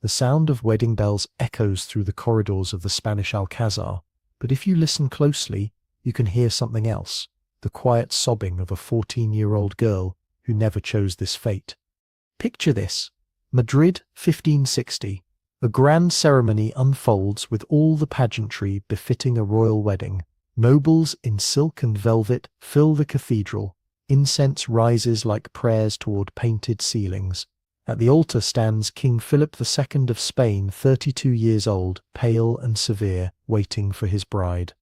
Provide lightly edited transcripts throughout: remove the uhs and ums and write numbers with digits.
The sound of wedding bells echoes through the corridors of the Spanish Alcazar, but if you listen closely, you can hear something else, the quiet sobbing of a 14-year-old girl who never chose this fate. Picture this: Madrid, 1560. A grand ceremony unfolds with all the pageantry befitting a royal wedding. Nobles in silk and velvet fill the cathedral. Incense rises like prayers toward painted ceilings. At the altar stands King Philip II of Spain, 32 years old, pale and severe, waiting for his bride.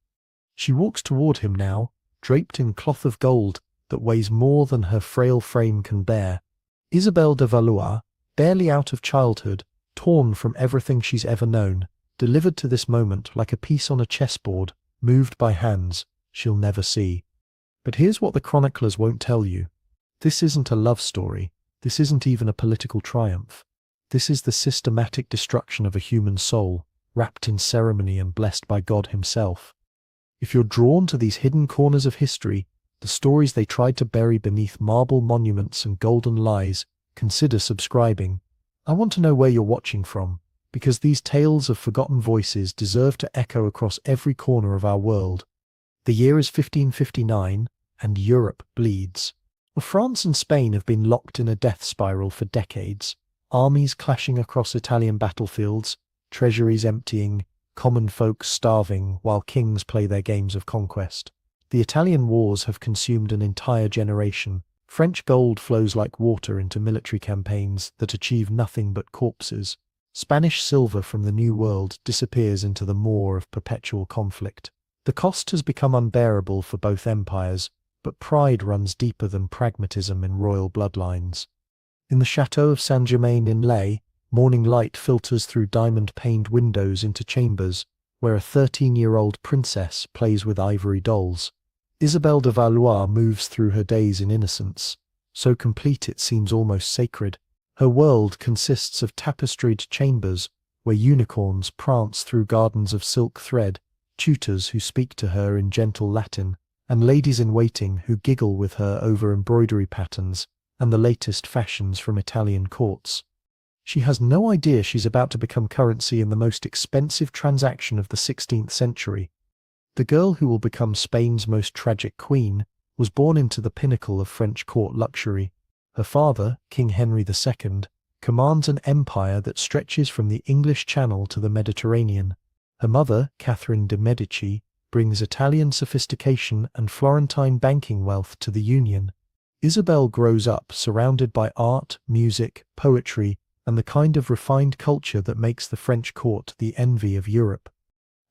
She walks toward him now, draped in cloth of gold that weighs more than her frail frame can bear. Isabel de Valois, barely out of childhood, torn from everything she's ever known, delivered to this moment like a piece on a chessboard, moved by hands she'll never see. But here's what the chroniclers won't tell you. This isn't a love story. This isn't even a political triumph. This is the systematic destruction of a human soul, wrapped in ceremony and blessed by God himself. If you're drawn to these hidden corners of history, the stories they tried to bury beneath marble monuments and golden lies, consider subscribing. I want to know where you're watching from, because these tales of forgotten voices deserve to echo across every corner of our world. The year is 1559, and Europe bleeds. France and Spain have been locked in a death spiral for decades. Armies clashing across Italian battlefields, treasuries emptying, common folk starving while kings play their games of conquest. The Italian wars have consumed an entire generation. French gold flows like water into military campaigns that achieve nothing but corpses. Spanish silver from the New World disappears into the maw of perpetual conflict. The cost has become unbearable for both empires, but pride runs deeper than pragmatism in royal bloodlines. In the chateau of Saint-Germain-en-Laye, morning light filters through diamond-paned windows into chambers where a 13-year-old princess plays with ivory dolls. Isabel de Valois moves through her days in innocence, so complete it seems almost sacred. Her world consists of tapestried chambers where unicorns prance through gardens of silk thread, tutors who speak to her in gentle Latin, and ladies-in-waiting who giggle with her over embroidery patterns and the latest fashions from Italian courts. She has no idea she's about to become currency in the most expensive transaction of the 16th century. The girl who will become Spain's most tragic queen was born into the pinnacle of French court luxury. Her father, King Henry II, commands an empire that stretches from the English Channel to the Mediterranean. Her mother, Catherine de' Medici, brings Italian sophistication and Florentine banking wealth to the Union. Isabel grows up surrounded by art, music, poetry, and the kind of refined culture that makes the French court the envy of Europe.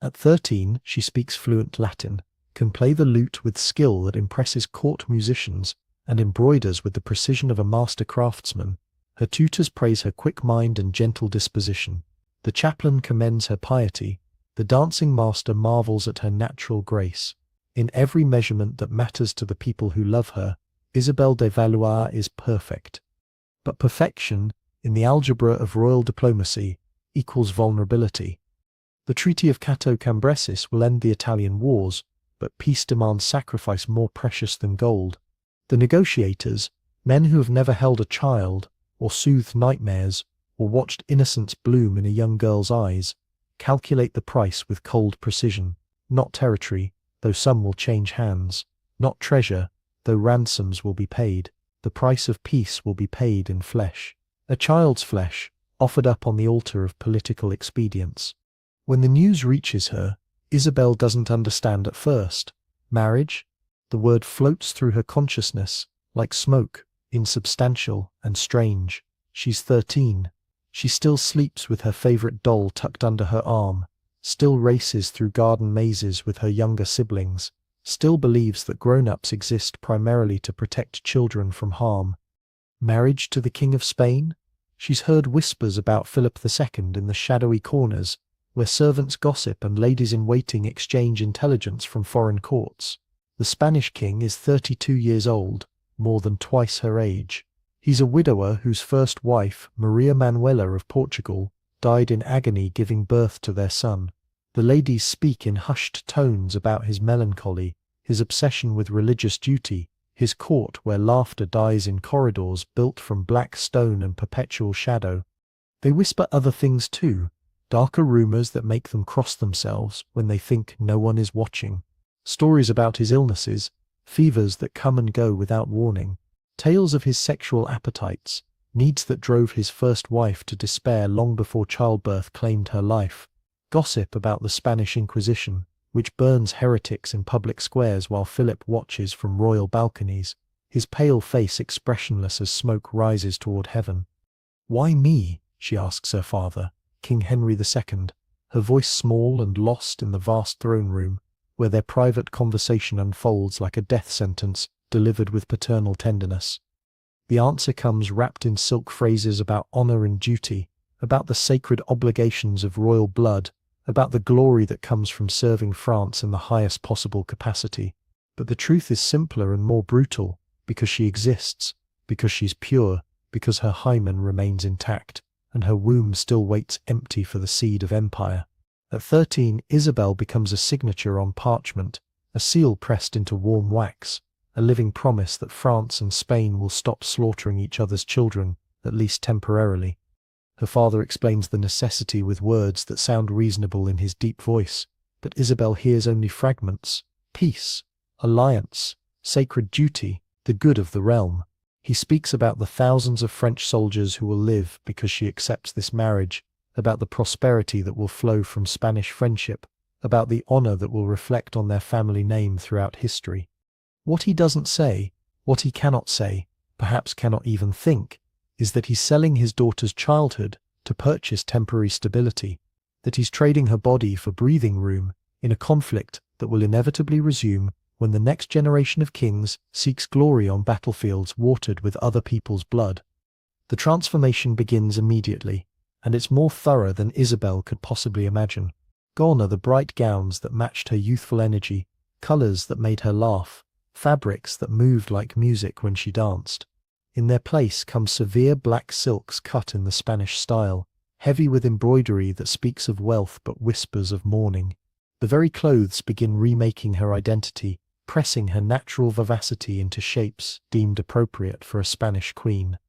At 13, she speaks fluent Latin, can play the lute with skill that impresses court musicians, and embroiders with the precision of a master craftsman. Her tutors praise her quick mind and gentle disposition. The chaplain commends her piety. The dancing master marvels at her natural grace. In every measurement that matters to the people who love her, Isabel de Valois is perfect. But perfection, in the algebra of royal diplomacy, equals vulnerability. The Treaty of Cato Cambresis will end the Italian wars, but peace demands sacrifice more precious than gold. The negotiators, men who have never held a child, or soothed nightmares, or watched innocence bloom in a young girl's eyes, calculate the price with cold precision. Not territory, though some will change hands. Not treasure, though ransoms will be paid. The price of peace will be paid in flesh. A child's flesh, offered up on the altar of political expedience. When the news reaches her, Isabel doesn't understand at first. Marriage? The word floats through her consciousness, like smoke, insubstantial and strange. She's 13. She still sleeps with her favorite doll tucked under her arm, still races through garden mazes with her younger siblings, still believes that grown-ups exist primarily to protect children from harm. Marriage to the King of Spain? She's heard whispers about Philip II in the shadowy corners, where servants gossip and ladies-in-waiting exchange intelligence from foreign courts. The Spanish king is 32 years old, more than twice her age. He's a widower whose first wife, Maria Manuela of Portugal, died in agony giving birth to their son. The ladies speak in hushed tones about his melancholy, his obsession with religious duty, his court where laughter dies in corridors built from black stone and perpetual shadow. They whisper other things too, darker rumors that make them cross themselves when they think no one is watching. Stories about his illnesses, fevers that come and go without warning, tales of his sexual appetites, needs that drove his first wife to despair long before childbirth claimed her life, gossip about the Spanish Inquisition, which burns heretics in public squares while Philip watches from royal balconies, his pale face expressionless as smoke rises toward heaven. "Why me?" she asks her father, King Henry II, her voice small and lost in the vast throne room, where their private conversation unfolds like a death sentence delivered with paternal tenderness. The answer comes wrapped in silk phrases about honor and duty, about the sacred obligations of royal blood, about the glory that comes from serving France in the highest possible capacity. But the truth is simpler and more brutal, because she exists, because she's pure, because her hymen remains intact, and her womb still waits empty for the seed of empire. At 13, Isabel becomes a signature on parchment, a seal pressed into warm wax, a living promise that France and Spain will stop slaughtering each other's children, at least temporarily. Her father explains the necessity with words that sound reasonable in his deep voice, but Isabel hears only fragments: peace, alliance, sacred duty, the good of the realm. He speaks about the thousands of French soldiers who will live because she accepts this marriage, about the prosperity that will flow from Spanish friendship, about the honor that will reflect on their family name throughout history. What he doesn't say, what he cannot say, perhaps cannot even think, is that he's selling his daughter's childhood to purchase temporary stability, that he's trading her body for breathing room in a conflict that will inevitably resume when the next generation of kings seeks glory on battlefields watered with other people's blood. The transformation begins immediately, and it's more thorough than Isabel could possibly imagine. Gone are the bright gowns that matched her youthful energy, colors that made her laugh, fabrics that moved like music when she danced. In their place come severe black silks cut in the Spanish style, heavy with embroidery that speaks of wealth but whispers of mourning. The very clothes begin remaking her identity, pressing her natural vivacity into shapes deemed appropriate for a Spanish queen.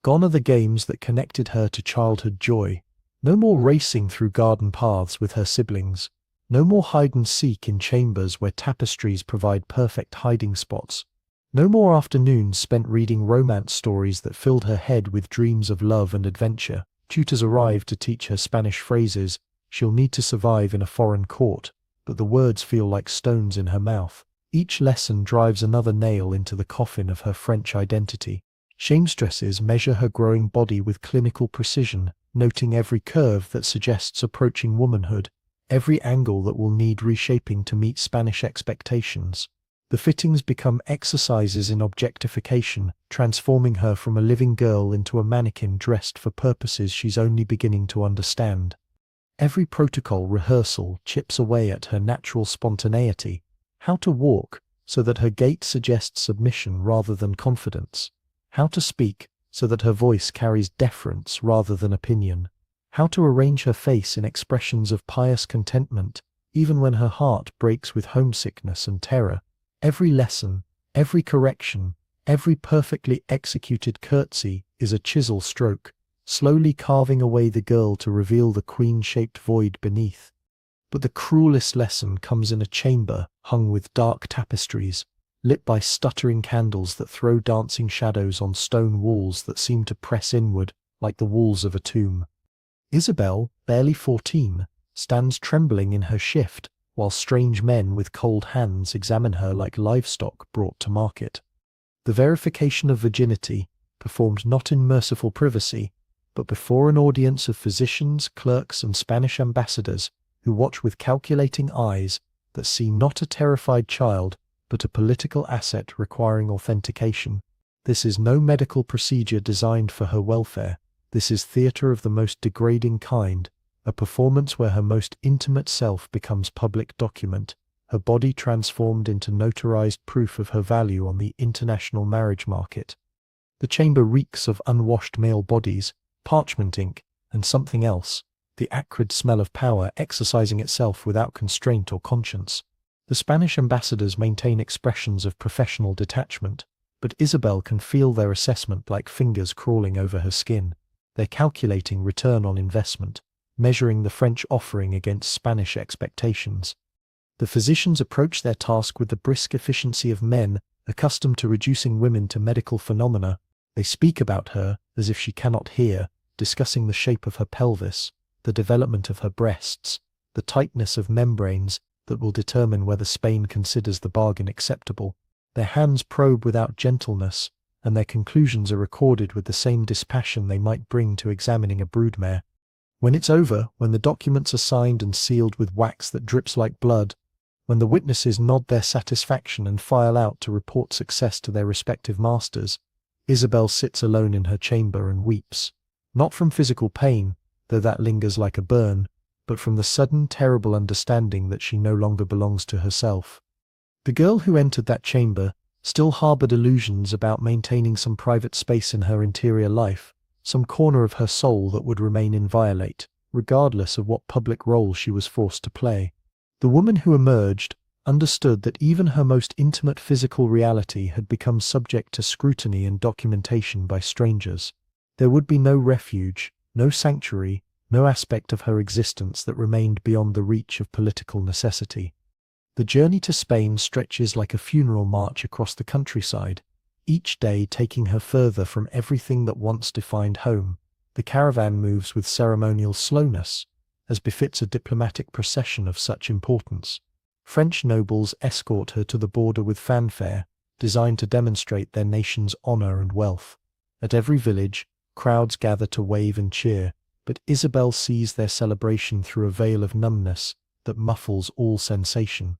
Gone are the games that connected her to childhood joy. No more racing through garden paths with her siblings. No more hide-and-seek in chambers where tapestries provide perfect hiding spots. No more afternoons spent reading romance stories that filled her head with dreams of love and adventure. Tutors arrive to teach her Spanish phrases she'll need to survive in a foreign court, but the words feel like stones in her mouth. Each lesson drives another nail into the coffin of her French identity. Seamstresses measure her growing body with clinical precision, noting every curve that suggests approaching womanhood, every angle that will need reshaping to meet Spanish expectations. The fittings become exercises in objectification, transforming her from a living girl into a mannequin dressed for purposes she's only beginning to understand. Every protocol rehearsal chips away at her natural spontaneity. How to walk so that her gait suggests submission rather than confidence. How to speak so that her voice carries deference rather than opinion. How to arrange her face in expressions of pious contentment, even when her heart breaks with homesickness and terror. Every lesson, every correction, every perfectly executed curtsy is a chisel stroke, slowly carving away the girl to reveal the queen-shaped void beneath. But the cruelest lesson comes in a chamber hung with dark tapestries, lit by stuttering candles that throw dancing shadows on stone walls that seem to press inward like the walls of a tomb. Isabel, barely 14, stands trembling in her shift, while strange men with cold hands examine her like livestock brought to market. The verification of virginity, performed not in merciful privacy, but before an audience of physicians, clerks, and Spanish ambassadors, who watch with calculating eyes that see not a terrified child, but a political asset requiring authentication. This is no medical procedure designed for her welfare. This is theatre of the most degrading kind, a performance where her most intimate self becomes public document, her body transformed into notarized proof of her value on the international marriage market. The chamber reeks of unwashed male bodies, parchment ink, and something else, the acrid smell of power exercising itself without constraint or conscience. The Spanish ambassadors maintain expressions of professional detachment, but Isabel can feel their assessment like fingers crawling over her skin. They're calculating return on investment, measuring the French offering against Spanish expectations. The physicians approach their task with the brisk efficiency of men accustomed to reducing women to medical phenomena. They speak about her as if she cannot hear, discussing the shape of her pelvis, the development of her breasts, the tightness of membranes that will determine whether Spain considers the bargain acceptable. Their hands probe without gentleness, and their conclusions are recorded with the same dispassion they might bring to examining a broodmare. When it's over, when the documents are signed and sealed with wax that drips like blood, when the witnesses nod their satisfaction and file out to report success to their respective masters, Isabel sits alone in her chamber and weeps, not from physical pain, though that lingers like a burn, but from the sudden, terrible understanding that she no longer belongs to herself. The girl who entered that chamber still harbored illusions about maintaining some private space in her interior life, some corner of her soul that would remain inviolate, regardless of what public role she was forced to play. The woman who emerged understood that even her most intimate physical reality had become subject to scrutiny and documentation by strangers. There would be no refuge, no sanctuary, no aspect of her existence that remained beyond the reach of political necessity. The journey to Spain stretches like a funeral march across the countryside, each day taking her further from everything that once defined home. The caravan moves with ceremonial slowness, as befits a diplomatic procession of such importance. French nobles escort her to the border with fanfare, designed to demonstrate their nation's honor and wealth. At every village, crowds gather to wave and cheer, but Isabel sees their celebration through a veil of numbness that muffles all sensation.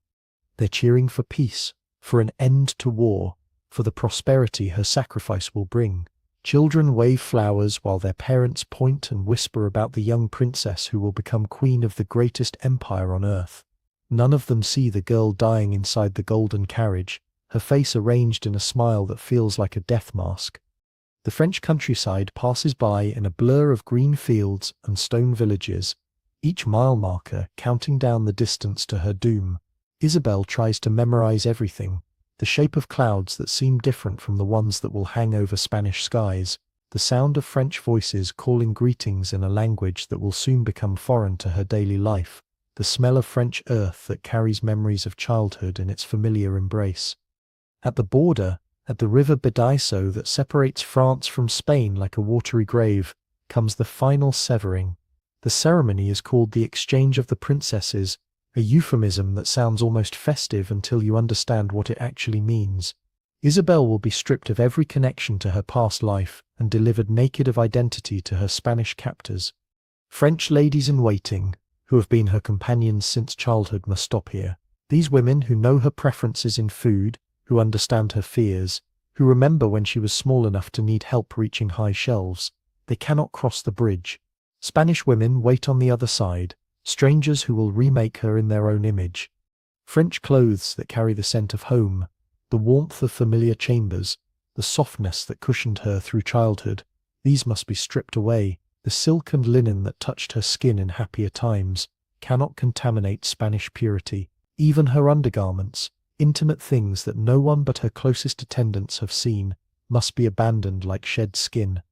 They're cheering for peace, for an end to war, for the prosperity her sacrifice will bring. Children wave flowers while their parents point and whisper about the young princess who will become queen of the greatest empire on earth. None of them see the girl dying inside the golden carriage, her face arranged in a smile that feels like a death mask. The French countryside passes by in a blur of green fields and stone villages, each mile marker counting down the distance to her doom. Isabel tries to memorize everything, the shape of clouds that seem different from the ones that will hang over Spanish skies, the sound of French voices calling greetings in a language that will soon become foreign to her daily life, the smell of French earth that carries memories of childhood in its familiar embrace. At the border, at the river Bidaiso that separates France from Spain like a watery grave, comes the final severing. The ceremony is called the Exchange of the Princesses, a euphemism that sounds almost festive until you understand what it actually means. Isabel will be stripped of every connection to her past life and delivered naked of identity to her Spanish captors. French ladies-in-waiting, who have been her companions since childhood, must stop here. These women who know her preferences in food, who understand her fears, who remember when she was small enough to need help reaching high shelves, they cannot cross the bridge. Spanish women wait on the other side, strangers who will remake her in their own image. French clothes that carry the scent of home, the warmth of familiar chambers, the softness that cushioned her through childhood, these must be stripped away. The silk and linen that touched her skin in happier times cannot contaminate Spanish purity. Even her undergarments, intimate things that no one but her closest attendants have seen, must be abandoned like shed skin.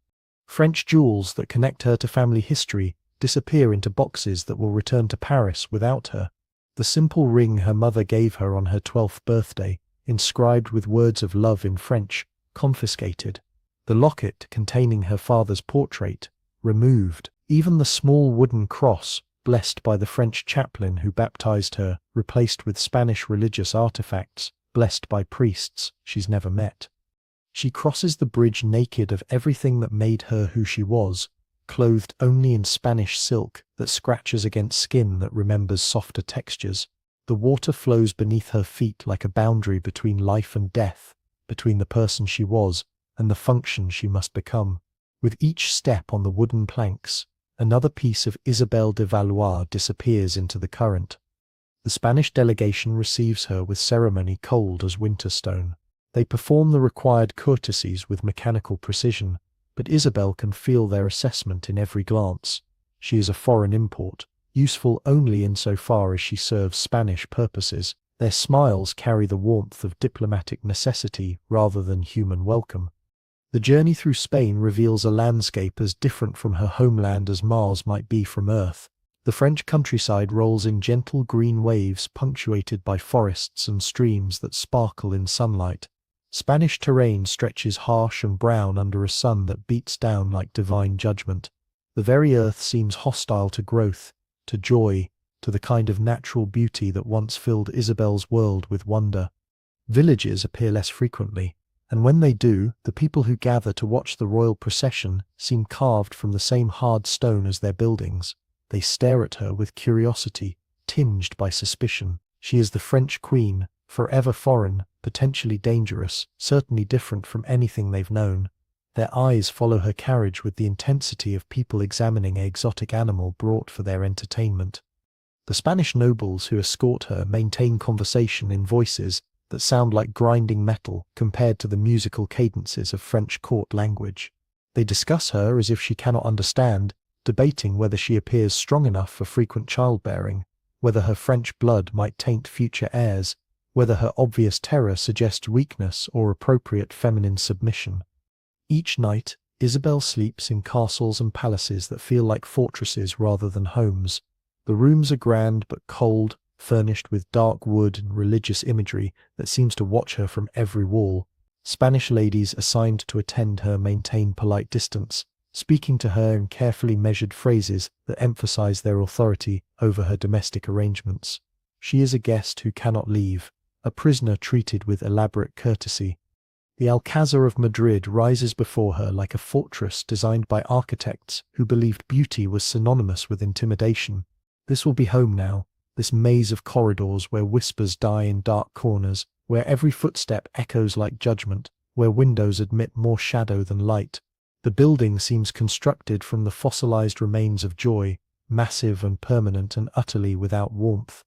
French jewels that connect her to family history disappear into boxes that will return to Paris without her. The simple ring her mother gave her on her 12th birthday, inscribed with words of love in French, confiscated. The locket containing her father's portrait, removed. Even the small wooden cross, blessed by the French chaplain who baptized her, replaced with Spanish religious artifacts, blessed by priests she's never met. She crosses the bridge naked of everything that made her who she was, clothed only in Spanish silk that scratches against skin that remembers softer textures. The water flows beneath her feet like a boundary between life and death, between the person she was and the function she must become. With each step on the wooden planks, another piece of Isabel de Valois disappears into the current. The Spanish delegation receives her with ceremony cold as winter stone. They perform the required courtesies with mechanical precision, but Isabel can feel their assessment in every glance. She is a foreign import, useful only insofar as she serves Spanish purposes. Their smiles carry the warmth of diplomatic necessity rather than human welcome. The journey through Spain reveals a landscape as different from her homeland as Mars might be from Earth. The French countryside rolls in gentle green waves punctuated by forests and streams that sparkle in sunlight. Spanish terrain stretches harsh and brown under a sun that beats down like divine judgment. The very earth seems hostile to growth, to joy, to the kind of natural beauty that once filled Isabel's world with wonder. Villages appear less frequently, and when they do, the people who gather to watch the royal procession seem carved from the same hard stone as their buildings. They stare at her with curiosity, tinged by suspicion. She is the French queen, forever foreign, potentially dangerous, certainly different from anything they've known. Their eyes follow her carriage with the intensity of people examining an exotic animal brought for their entertainment. The Spanish nobles who escort her maintain conversation in voices that sound like grinding metal compared to the musical cadences of French court language. They discuss her as if she cannot understand, debating whether she appears strong enough for frequent childbearing, whether her French blood might taint future heirs, whether her obvious terror suggests weakness or appropriate feminine submission. Each night, Isabel sleeps in castles and palaces that feel like fortresses rather than homes. The rooms are grand but cold, furnished with dark wood and religious imagery that seems to watch her from every wall. Spanish ladies assigned to attend her maintain polite distance, speaking to her in carefully measured phrases that emphasize their authority over her domestic arrangements. She is a guest who cannot leave, a prisoner treated with elaborate courtesy. The Alcázar of Madrid rises before her like a fortress designed by architects who believed beauty was synonymous with intimidation. This will be home now, this maze of corridors where whispers die in dark corners, where every footstep echoes like judgment, where windows admit more shadow than light. The building seems constructed from the fossilized remains of joy, massive and permanent and utterly without warmth.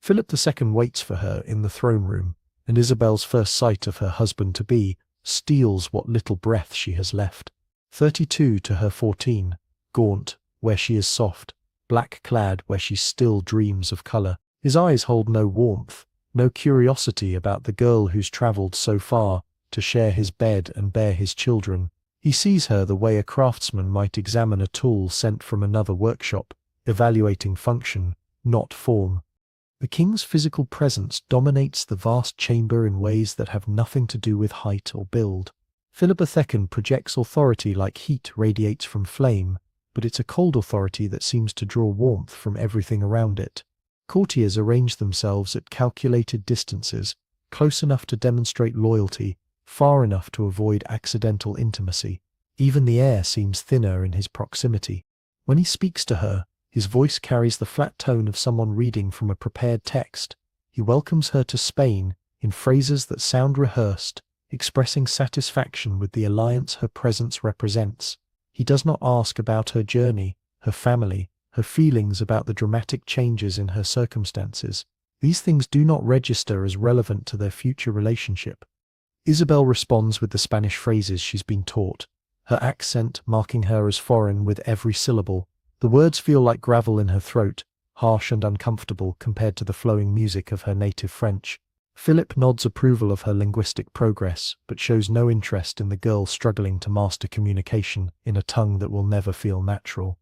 Philip II waits for her in the throne room, and Isabel's first sight of her husband-to-be steals what little breath she has left. 32 to her 14, gaunt, where she is soft, black-clad where she still dreams of colour. His eyes hold no warmth, no curiosity about the girl who's travelled so far to share his bed and bear his children. He sees her the way a craftsman might examine a tool sent from another workshop, evaluating function, not form. The king's physical presence dominates the vast chamber in ways that have nothing to do with height or build. Philip II projects authority like heat radiates from flame, but it's a cold authority that seems to draw warmth from everything around it. Courtiers arrange themselves at calculated distances, close enough to demonstrate loyalty, far enough to avoid accidental intimacy. Even the air seems thinner in his proximity. When he speaks to her, his voice carries the flat tone of someone reading from a prepared text. He welcomes her to Spain in phrases that sound rehearsed, expressing satisfaction with the alliance her presence represents. He does not ask about her journey, her family, her feelings about the dramatic changes in her circumstances. These things do not register as relevant to their future relationship. Isabel responds with the Spanish phrases she's been taught, her accent marking her as foreign with every syllable. The words feel like gravel in her throat, harsh and uncomfortable compared to the flowing music of her native French. Philip nods approval of her linguistic progress, but shows no interest in the girl struggling to master communication in a tongue that will never feel natural.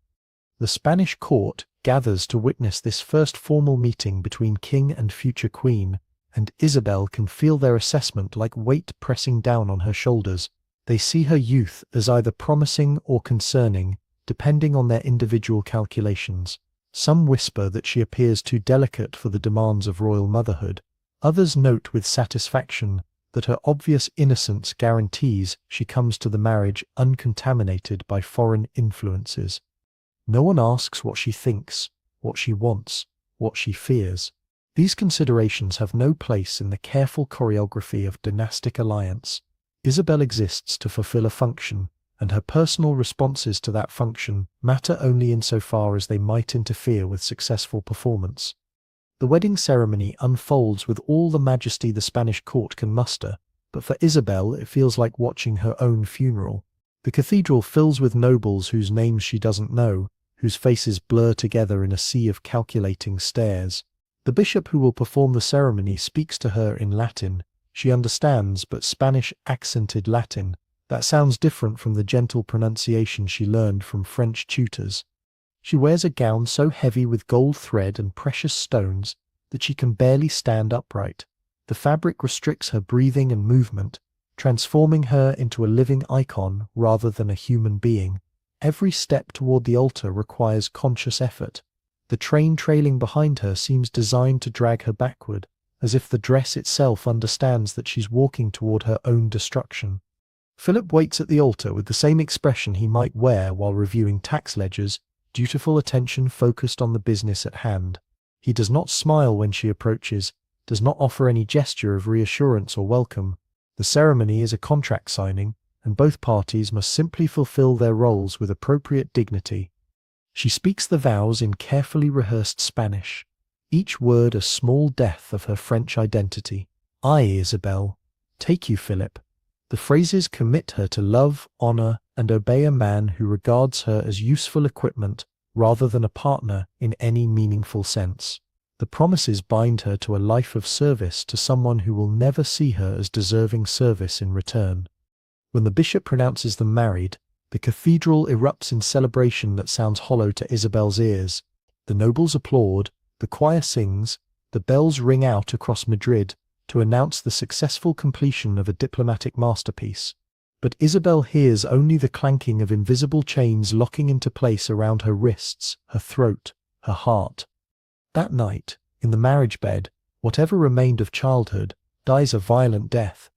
The Spanish court gathers to witness this first formal meeting between king and future queen, and Isabel can feel their assessment like weight pressing down on her shoulders. They see her youth as either promising or concerning, depending on their individual calculations. Some whisper that she appears too delicate for the demands of royal motherhood. Others note with satisfaction that her obvious innocence guarantees she comes to the marriage uncontaminated by foreign influences. No one asks what she thinks, what she wants, what she fears. These considerations have no place in the careful choreography of dynastic alliance. Isabel exists to fulfill a function, and her personal responses to that function matter only insofar as they might interfere with successful performance. The wedding ceremony unfolds with all the majesty the Spanish court can muster, but for Isabel it feels like watching her own funeral. The cathedral fills with nobles whose names she doesn't know, whose faces blur together in a sea of calculating stares. The bishop who will perform the ceremony speaks to her in Latin. She understands, but Spanish accented Latin, That sounds different from the gentle pronunciation she learned from French tutors. She wears a gown so heavy with gold thread and precious stones that she can barely stand upright. The fabric restricts her breathing and movement, transforming her into a living icon rather than a human being. Every step toward the altar requires conscious effort. The train trailing behind her seems designed to drag her backward, as if the dress itself understands that she's walking toward her own destruction. Philip waits at the altar with the same expression he might wear while reviewing tax ledgers, dutiful attention focused on the business at hand. He does not smile when she approaches, does not offer any gesture of reassurance or welcome. The ceremony is a contract signing, and both parties must simply fulfill their roles with appropriate dignity. She speaks the vows in carefully rehearsed Spanish, each word a small death of her French identity. I, Isabel, take you, Philip. The phrases commit her to love, honor, and obey a man who regards her as useful equipment rather than a partner in any meaningful sense. The promises bind her to a life of service to someone who will never see her as deserving service in return. When the bishop pronounces them married, the cathedral erupts in celebration that sounds hollow to Isabel's ears. The nobles applaud, the choir sings, the bells ring out across Madrid to announce the successful completion of a diplomatic masterpiece. But Isabel hears only the clanking of invisible chains locking into place around her wrists, her throat, her heart. That night, in the marriage bed, whatever remained of childhood dies a violent death.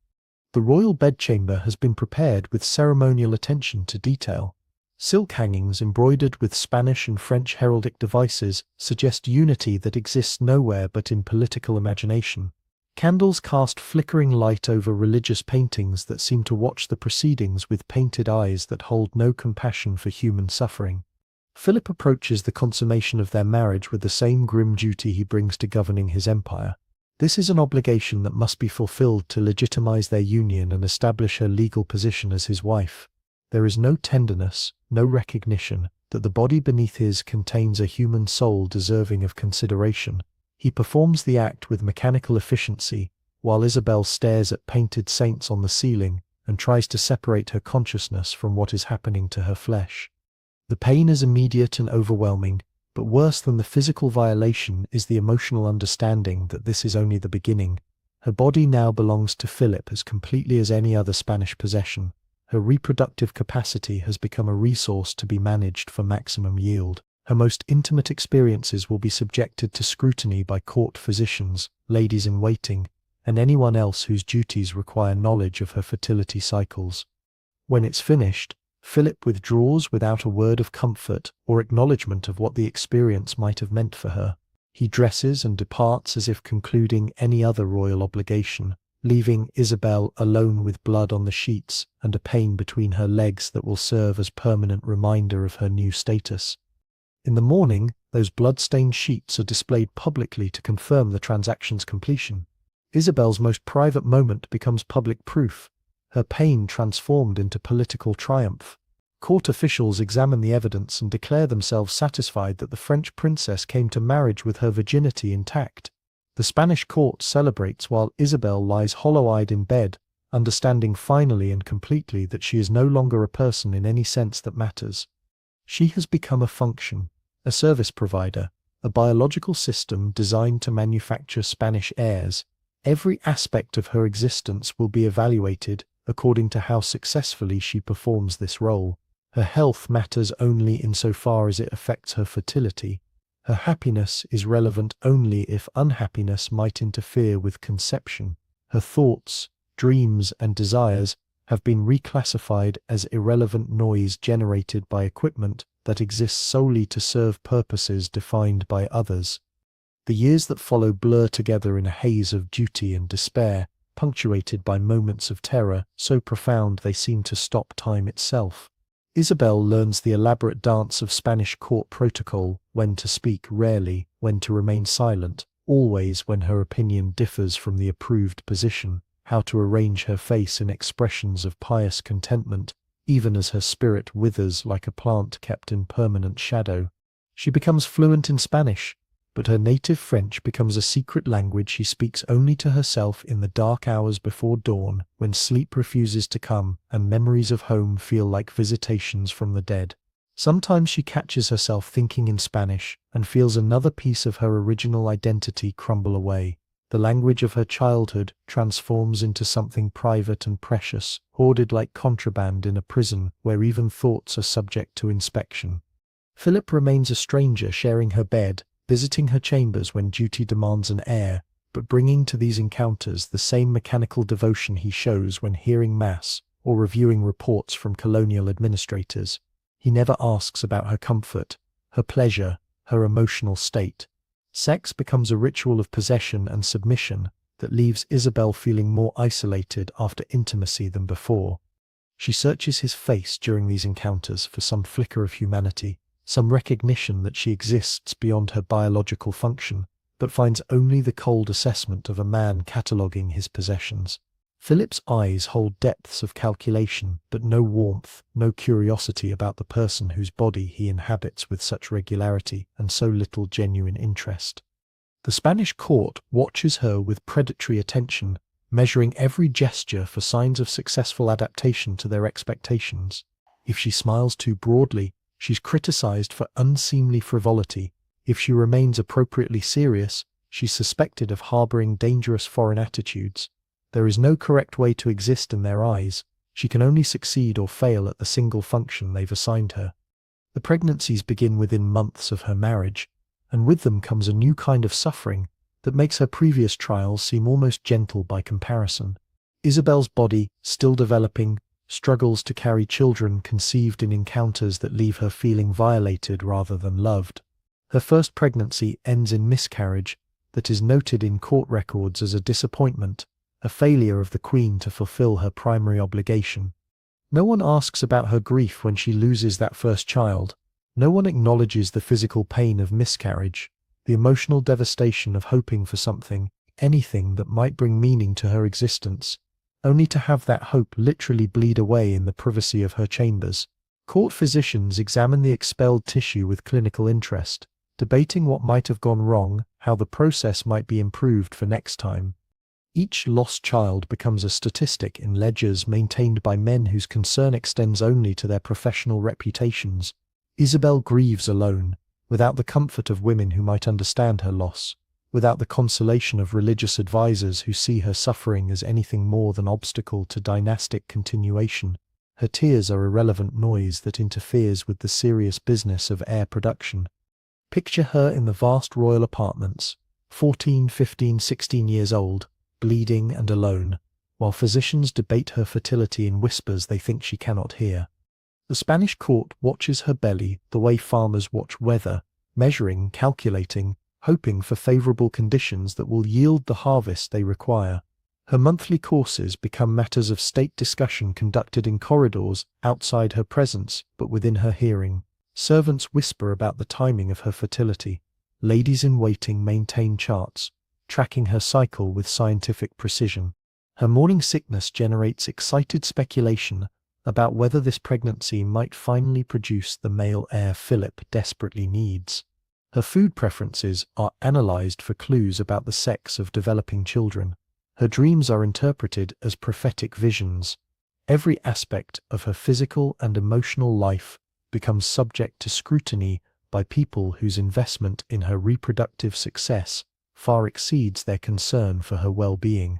The royal bedchamber has been prepared with ceremonial attention to detail. Silk hangings embroidered with Spanish and French heraldic devices suggest unity that exists nowhere but in political imagination. Candles cast flickering light over religious paintings that seem to watch the proceedings with painted eyes that hold no compassion for human suffering. Philip approaches the consummation of their marriage with the same grim duty he brings to governing his empire. This is an obligation that must be fulfilled to legitimize their union and establish her legal position as his wife. There is no tenderness, no recognition that the body beneath his contains a human soul deserving of consideration. He performs the act with mechanical efficiency, while Isabel stares at painted saints on the ceiling and tries to separate her consciousness from what is happening to her flesh. The pain is immediate and overwhelming, but worse than the physical violation is the emotional understanding that this is only the beginning. Her body now belongs to Philip as completely as any other Spanish possession. Her reproductive capacity has become a resource to be managed for maximum yield. Her most intimate experiences will be subjected to scrutiny by court physicians, ladies-in-waiting, and anyone else whose duties require knowledge of her fertility cycles. When it's finished, Philip withdraws without a word of comfort or acknowledgement of what the experience might have meant for her. He dresses and departs as if concluding any other royal obligation, leaving Isabel alone with blood on the sheets and a pain between her legs that will serve as permanent reminder of her new status. In the morning, those blood-stained sheets are displayed publicly to confirm the transaction's completion. Isabel's most private moment becomes public proof, her pain transformed into political triumph. Court officials examine the evidence and declare themselves satisfied that the French princess came to marriage with her virginity intact. The Spanish court celebrates while Isabel lies hollow-eyed in bed, understanding finally and completely that she is no longer a person in any sense that matters. She has become a function, a service provider, a biological system designed to manufacture Spanish heirs. Every aspect of her existence will be evaluated according to how successfully she performs this role. Her health matters only insofar as it affects her fertility. Her happiness is relevant only if unhappiness might interfere with conception. Her thoughts, dreams, and desires have been reclassified as irrelevant noise generated by equipment that exists solely to serve purposes defined by others. The years that follow blur together in a haze of duty and despair, punctuated by moments of terror so profound they seem to stop time itself. Isabel learns the elaborate dance of Spanish court protocol, when to speak rarely, when to remain silent, always when her opinion differs from the approved position, how to arrange her face in expressions of pious contentment, even as her spirit withers like a plant kept in permanent shadow. She becomes fluent in Spanish, but her native French becomes a secret language she speaks only to herself in the dark hours before dawn, when sleep refuses to come and memories of home feel like visitations from the dead. Sometimes she catches herself thinking in Spanish and feels another piece of her original identity crumble away. The language of her childhood transforms into something private and precious, hoarded like contraband in a prison where even thoughts are subject to inspection. Philip remains a stranger, sharing her bed, visiting her chambers when duty demands an heir, but bringing to these encounters the same mechanical devotion he shows when hearing mass or reviewing reports from colonial administrators. He never asks about her comfort, her pleasure, her emotional state. Sex becomes a ritual of possession and submission that leaves Isabel feeling more isolated after intimacy than before. She searches his face during these encounters for some flicker of humanity, some recognition that she exists beyond her biological function, but finds only the cold assessment of a man cataloguing his possessions. Philip's eyes hold depths of calculation, but no warmth, no curiosity about the person whose body he inhabits with such regularity and so little genuine interest. The Spanish court watches her with predatory attention, measuring every gesture for signs of successful adaptation to their expectations. If she smiles too broadly, she's criticized for unseemly frivolity. If she remains appropriately serious, she's suspected of harboring dangerous foreign attitudes. There is no correct way to exist in their eyes. She can only succeed or fail at the single function they've assigned her. The pregnancies begin within months of her marriage, and with them comes a new kind of suffering that makes her previous trials seem almost gentle by comparison. Isabel's body, still developing, struggles to carry children conceived in encounters that leave her feeling violated rather than loved. Her first pregnancy ends in miscarriage that is noted in court records as a disappointment, a failure of the Queen to fulfill her primary obligation. No one asks about her grief when she loses that first child. No one acknowledges the physical pain of miscarriage, the emotional devastation of hoping for something, anything that might bring meaning to her existence, only to have that hope literally bleed away in the privacy of her chambers. Court physicians examine the expelled tissue with clinical interest, debating what might have gone wrong, how the process might be improved for next time. Each lost child becomes a statistic in ledgers maintained by men whose concern extends only to their professional reputations. Isabel grieves alone, without the comfort of women who might understand her loss, without the consolation of religious advisors who see her suffering as anything more than obstacle to dynastic continuation. Her tears are irrelevant noise that interferes with the serious business of heir production. Picture her in the vast royal apartments, 14, 15, 16 years old, bleeding and alone, while physicians debate her fertility in whispers they think she cannot hear. The Spanish court watches her belly the way farmers watch weather, measuring, calculating, hoping for favorable conditions that will yield the harvest they require. Her monthly courses become matters of state discussion conducted in corridors outside her presence but within her hearing. Servants whisper about the timing of her fertility. Ladies in waiting maintain charts, tracking her cycle with scientific precision. Her morning sickness generates excited speculation about whether this pregnancy might finally produce the male heir Philip desperately needs. Her food preferences are analyzed for clues about the sex of developing children. Her dreams are interpreted as prophetic visions. Every aspect of her physical and emotional life becomes subject to scrutiny by people whose investment in her reproductive success far exceeds their concern for her well-being.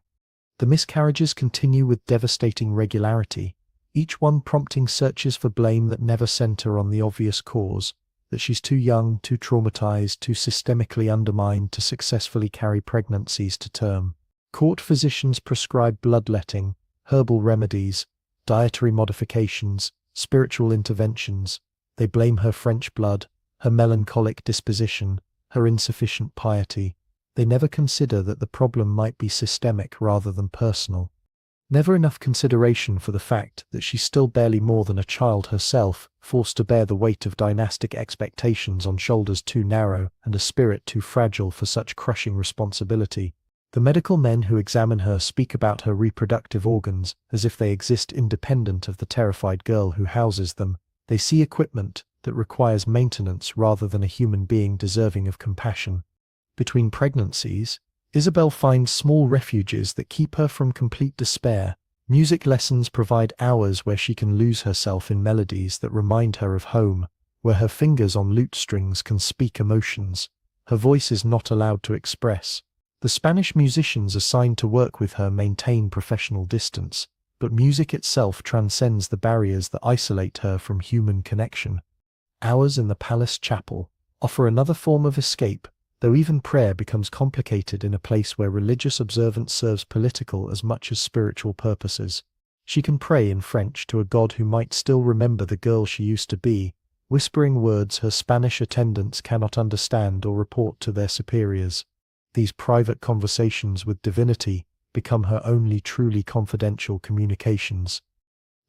The miscarriages continue with devastating regularity, each one prompting searches for blame that never center on the obvious cause, that she's too young, too traumatized, too systemically undermined to successfully carry pregnancies to term. Court physicians prescribe bloodletting, herbal remedies, dietary modifications, spiritual interventions. They blame her French blood, her melancholic disposition, her insufficient piety. They never consider that the problem might be systemic rather than personal. Never enough consideration for the fact that she's still barely more than a child herself, forced to bear the weight of dynastic expectations on shoulders too narrow and a spirit too fragile for such crushing responsibility. The medical men who examine her speak about her reproductive organs as if they exist independent of the terrified girl who houses them. They see equipment that requires maintenance rather than a human being deserving of compassion. Between pregnancies, Isabel finds small refuges that keep her from complete despair. Music lessons provide hours where she can lose herself in melodies that remind her of home, where her fingers on lute strings can speak emotions her voice is not allowed to express. The Spanish musicians assigned to work with her maintain professional distance, but music itself transcends the barriers that isolate her from human connection. Hours in the palace chapel offer another form of escape, though even prayer becomes complicated in a place where religious observance serves political as much as spiritual purposes. She can pray in French to a God who might still remember the girl she used to be, whispering words her Spanish attendants cannot understand or report to their superiors. These private conversations with divinity become her only truly confidential communications.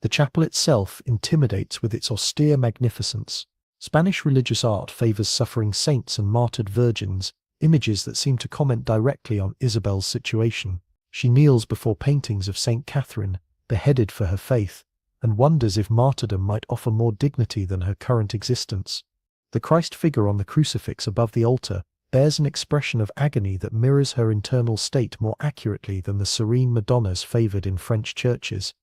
The chapel itself intimidates with its austere magnificence. Spanish religious art favors suffering saints and martyred virgins, images that seem to comment directly on Isabel's situation. She kneels before paintings of Saint Catherine, beheaded for her faith, and wonders if martyrdom might offer more dignity than her current existence. The Christ figure on the crucifix above the altar bears an expression of agony that mirrors her internal state more accurately than the serene Madonnas favored in French churches.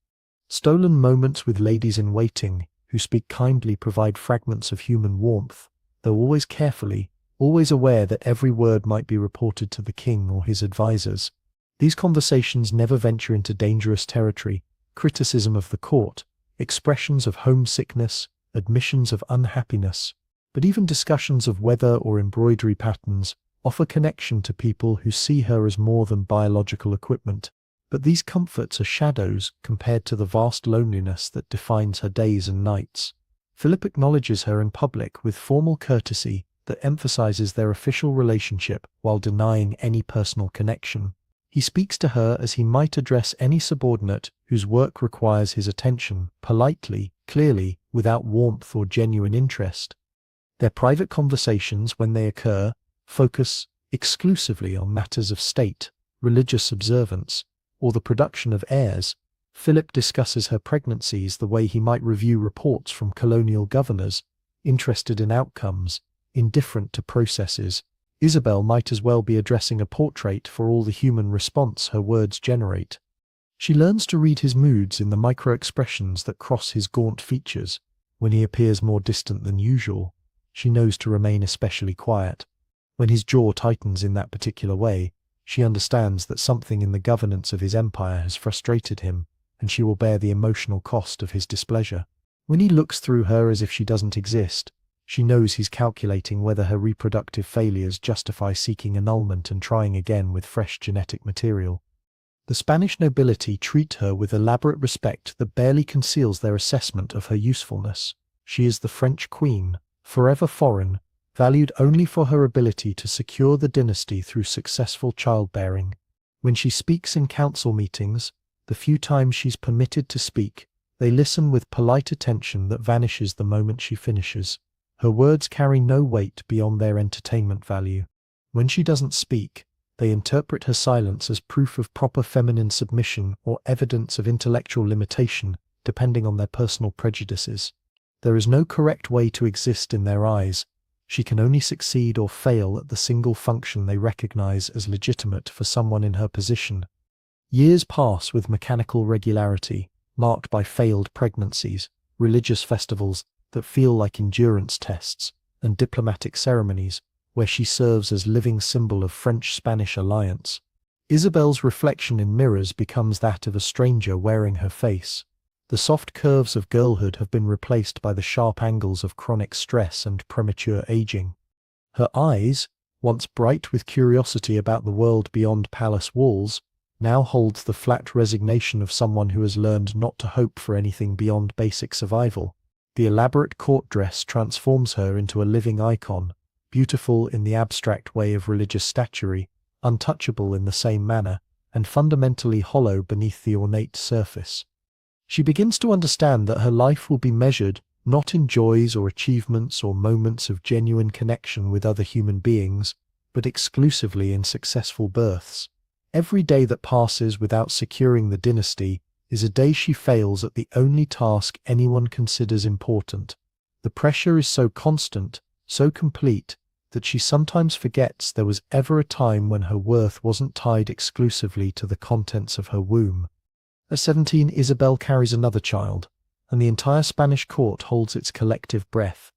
Stolen moments with ladies in waiting, who speak kindly, provide fragments of human warmth, though always carefully, always aware that every word might be reported to the king or his advisers. These conversations never venture into dangerous territory, criticism of the court, expressions of homesickness, admissions of unhappiness, but even discussions of weather or embroidery patterns offer connection to people who see her as more than biological equipment. But these comforts are shadows compared to the vast loneliness that defines her days and nights. Philip acknowledges her in public with formal courtesy that emphasizes their official relationship while denying any personal connection. He speaks to her as he might address any subordinate whose work requires his attention, politely, clearly, without warmth or genuine interest. Their private conversations, when they occur, focus exclusively on matters of state, religious observance, or the production of heirs. Philip discusses her pregnancies the way he might review reports from colonial governors, interested in outcomes, indifferent to processes. Isabel might as well be addressing a portrait for all the human response her words generate. She learns to read his moods in the micro-expressions that cross his gaunt features. When he appears more distant than usual, she knows to remain especially quiet. When his jaw tightens in that particular way, she understands that something in the governance of his empire has frustrated him, and she will bear the emotional cost of his displeasure. When he looks through her as if she doesn't exist, she knows he's calculating whether her reproductive failures justify seeking annulment and trying again with fresh genetic material. The Spanish nobility treat her with elaborate respect that barely conceals their assessment of her usefulness. She is the French queen, forever foreign, valued only for her ability to secure the dynasty through successful childbearing. When she speaks in council meetings, the few times she's permitted to speak, they listen with polite attention that vanishes the moment she finishes. Her words carry no weight beyond their entertainment value. When she doesn't speak, they interpret her silence as proof of proper feminine submission or evidence of intellectual limitation, depending on their personal prejudices. There is no correct way to exist in their eyes. She can only succeed or fail at the single function they recognize as legitimate for someone in her position. Years pass with mechanical regularity, marked by failed pregnancies, religious festivals that feel like endurance tests, and diplomatic ceremonies where she serves as living symbol of French-Spanish alliance. Isabel's reflection in mirrors becomes that of a stranger wearing her face. The soft curves of girlhood have been replaced by the sharp angles of chronic stress and premature aging. Her eyes, once bright with curiosity about the world beyond palace walls, now holds the flat resignation of someone who has learned not to hope for anything beyond basic survival. The elaborate court dress transforms her into a living icon, beautiful in the abstract way of religious statuary, untouchable in the same manner, and fundamentally hollow beneath the ornate surface. She begins to understand that her life will be measured not in joys or achievements or moments of genuine connection with other human beings, but exclusively in successful births. Every day that passes without securing the dynasty is a day she fails at the only task anyone considers important. The pressure is so constant, so complete, that she sometimes forgets there was ever a time when her worth wasn't tied exclusively to the contents of her womb. At 17, Isabel carries another child, and the entire Spanish court holds its collective breath.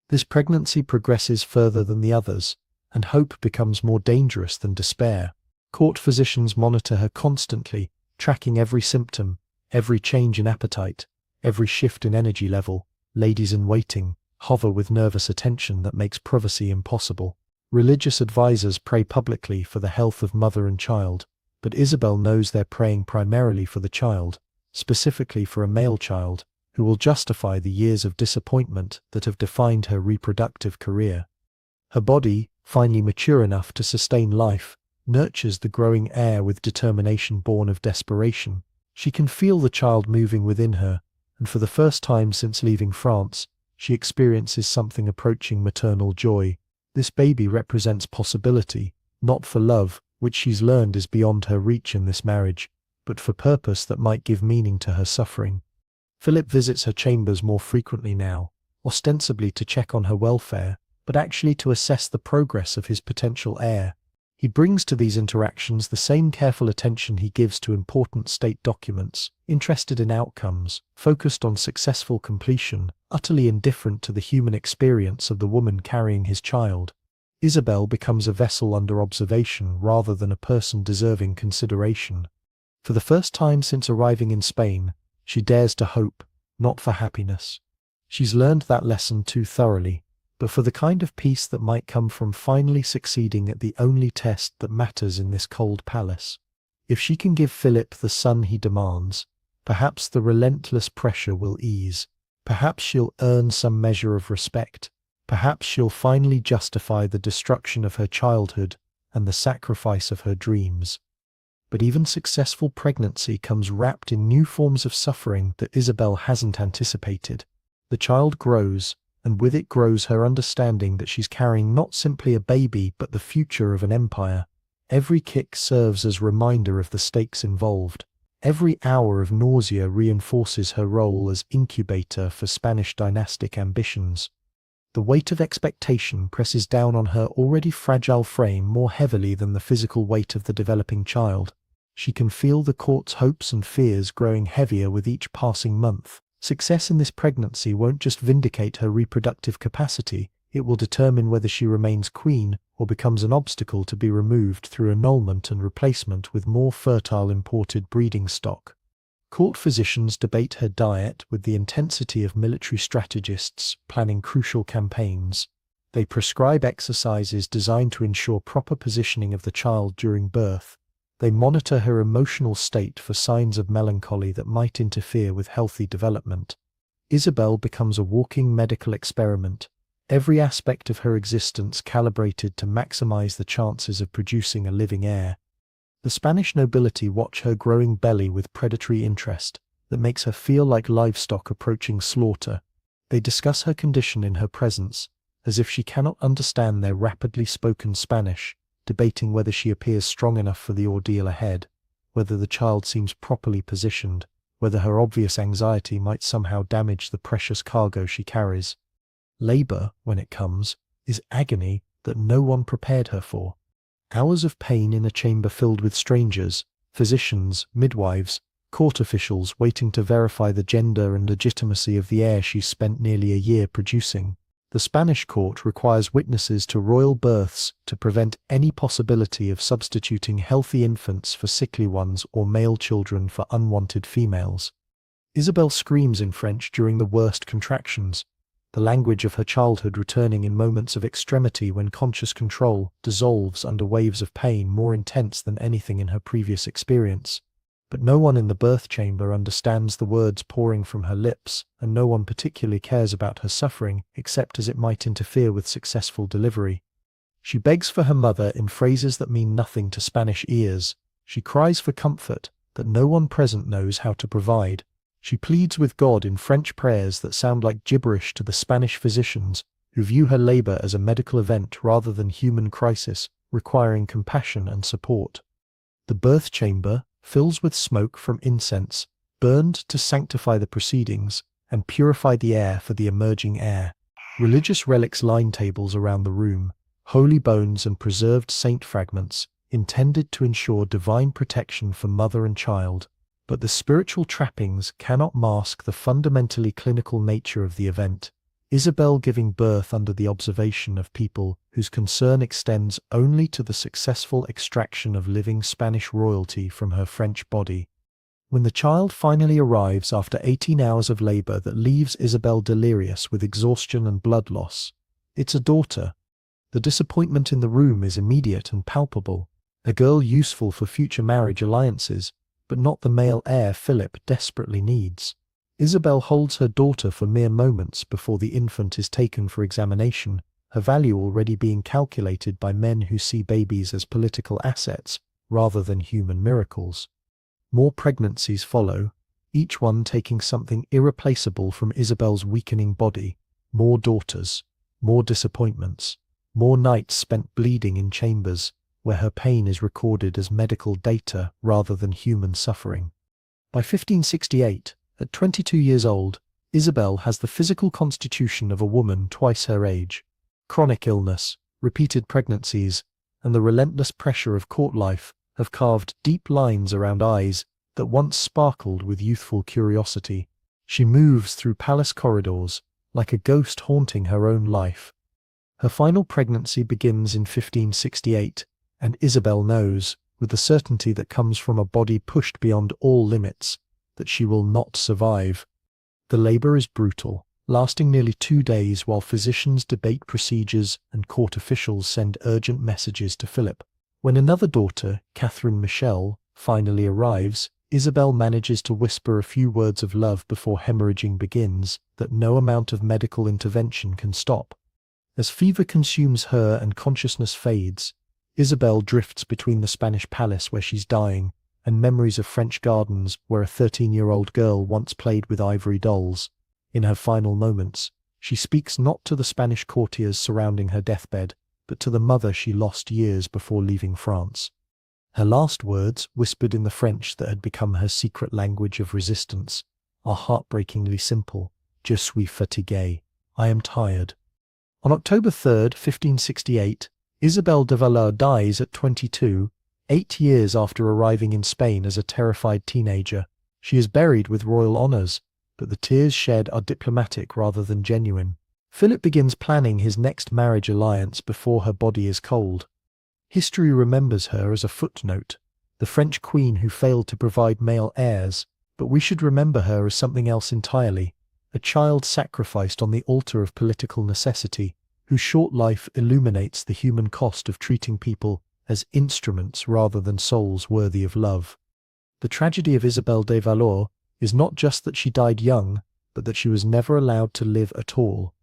This pregnancy progresses further than the others, and hope becomes more dangerous than despair. Court physicians monitor her constantly, tracking every symptom, every change in appetite, every shift in energy level. Ladies in waiting hover with nervous attention that makes privacy impossible. Religious advisors pray publicly for the health of mother and child, but Isabel knows they're praying primarily for the child, specifically for a male child, who will justify the years of disappointment that have defined her reproductive career. Her body, finally mature enough to sustain life, nurtures the growing heir with determination born of desperation. She can feel the child moving within her, and for the first time since leaving France, she experiences something approaching maternal joy. This baby represents possibility, not for love, which she's learned is beyond her reach in this marriage, but for purpose that might give meaning to her suffering. Philip visits her chambers more frequently now, ostensibly to check on her welfare, but actually to assess the progress of his potential heir. He brings to these interactions the same careful attention he gives to important state documents, interested in outcomes, focused on successful completion, utterly indifferent to the human experience of the woman carrying his child. Isabel becomes a vessel under observation rather than a person deserving consideration. For the first time since arriving in Spain, she dares to hope, not for happiness. She's learned that lesson too thoroughly, but for the kind of peace that might come from finally succeeding at the only test that matters in this cold palace. If she can give Philip the son he demands, perhaps the relentless pressure will ease. Perhaps she'll earn some measure of respect. Perhaps she'll finally justify the destruction of her childhood and the sacrifice of her dreams. But even successful pregnancy comes wrapped in new forms of suffering that Isabel hasn't anticipated. The child grows, and with it grows her understanding that she's carrying not simply a baby but the future of an empire. Every kick serves as a reminder of the stakes involved. Every hour of nausea reinforces her role as incubator for Spanish dynastic ambitions. The weight of expectation presses down on her already fragile frame more heavily than the physical weight of the developing child. She can feel the court's hopes and fears growing heavier with each passing month. Success in this pregnancy won't just vindicate her reproductive capacity, it will determine whether she remains queen or becomes an obstacle to be removed through annulment and replacement with more fertile imported breeding stock. Court physicians debate her diet with the intensity of military strategists planning crucial campaigns. They prescribe exercises designed to ensure proper positioning of the child during birth. They monitor her emotional state for signs of melancholy that might interfere with healthy development. Isabel becomes a walking medical experiment, every aspect of her existence calibrated to maximize the chances of producing a living heir. The Spanish nobility watch her growing belly with predatory interest that makes her feel like livestock approaching slaughter. They discuss her condition in her presence, as if she cannot understand their rapidly spoken Spanish, debating whether she appears strong enough for the ordeal ahead, whether the child seems properly positioned, whether her obvious anxiety might somehow damage the precious cargo she carries. Labor, when it comes, is agony that no one prepared her for. Hours of pain in a chamber filled with strangers, physicians, midwives, court officials waiting to verify the gender and legitimacy of the heir she's spent nearly a year producing. The Spanish court requires witnesses to royal births to prevent any possibility of substituting healthy infants for sickly ones or male children for unwanted females. Isabel screams in French during the worst contractions, the language of her childhood returning in moments of extremity when conscious control dissolves under waves of pain more intense than anything in her previous experience. But no one in the birth chamber understands the words pouring from her lips, and no one particularly cares about her suffering except as it might interfere with successful delivery. She begs for her mother in phrases that mean nothing to Spanish ears. She cries for comfort that no one present knows how to provide. She pleads with God in French prayers that sound like gibberish to the Spanish physicians, who view her labor as a medical event rather than human crisis, requiring compassion and support. The birth chamber fills with smoke from incense, burned to sanctify the proceedings and purify the air for the emerging heir. Religious relics line tables around the room, holy bones and preserved saint fragments, intended to ensure divine protection for mother and child. But the spiritual trappings cannot mask the fundamentally clinical nature of the event. Isabel giving birth under the observation of people whose concern extends only to the successful extraction of living Spanish royalty from her French body. When the child finally arrives after 18 hours of labor that leaves Isabel delirious with exhaustion and blood loss, it's a daughter. The disappointment in the room is immediate and palpable. A girl useful for future marriage alliances, but not the male heir Philip desperately needs. Isabel holds her daughter for mere moments before the infant is taken for examination, her value already being calculated by men who see babies as political assets rather than human miracles. More pregnancies follow, each one taking something irreplaceable from Isabel's weakening body. More daughters, more disappointments, more nights spent bleeding in chambers, where her pain is recorded as medical data rather than human suffering. By 1568, at 22 years old, Isabel has the physical constitution of a woman twice her age. Chronic illness, repeated pregnancies, and the relentless pressure of court life have carved deep lines around eyes that once sparkled with youthful curiosity. She moves through palace corridors, like a ghost haunting her own life. Her final pregnancy begins in 1568, and Isabel knows, with the certainty that comes from a body pushed beyond all limits, that she will not survive. The labor is brutal, lasting nearly 2 days while physicians debate procedures and court officials send urgent messages to Philip. When another daughter, Catherine Michelle, finally arrives, Isabel manages to whisper a few words of love before hemorrhaging begins that no amount of medical intervention can stop. As fever consumes her and consciousness fades, Isabel drifts between the Spanish palace where she's dying and memories of French gardens where a 13-year-old girl once played with ivory dolls. In her final moments, she speaks not to the Spanish courtiers surrounding her deathbed, but to the mother she lost years before leaving France. Her last words, whispered in the French that had become her secret language of resistance, are heartbreakingly simple. Je suis fatiguée. I am tired. On October 3rd, 1568, Isabel de Valois dies at 22, 8 years after arriving in Spain as a terrified teenager. She is buried with royal honours, but the tears shed are diplomatic rather than genuine. Philip begins planning his next marriage alliance before her body is cold. History remembers her as a footnote, the French queen who failed to provide male heirs, but we should remember her as something else entirely, a child sacrificed on the altar of political necessity, whose short life illuminates the human cost of treating people as instruments rather than souls worthy of love. The tragedy of Isabel de Valois is not just that she died young, but that she was never allowed to live at all.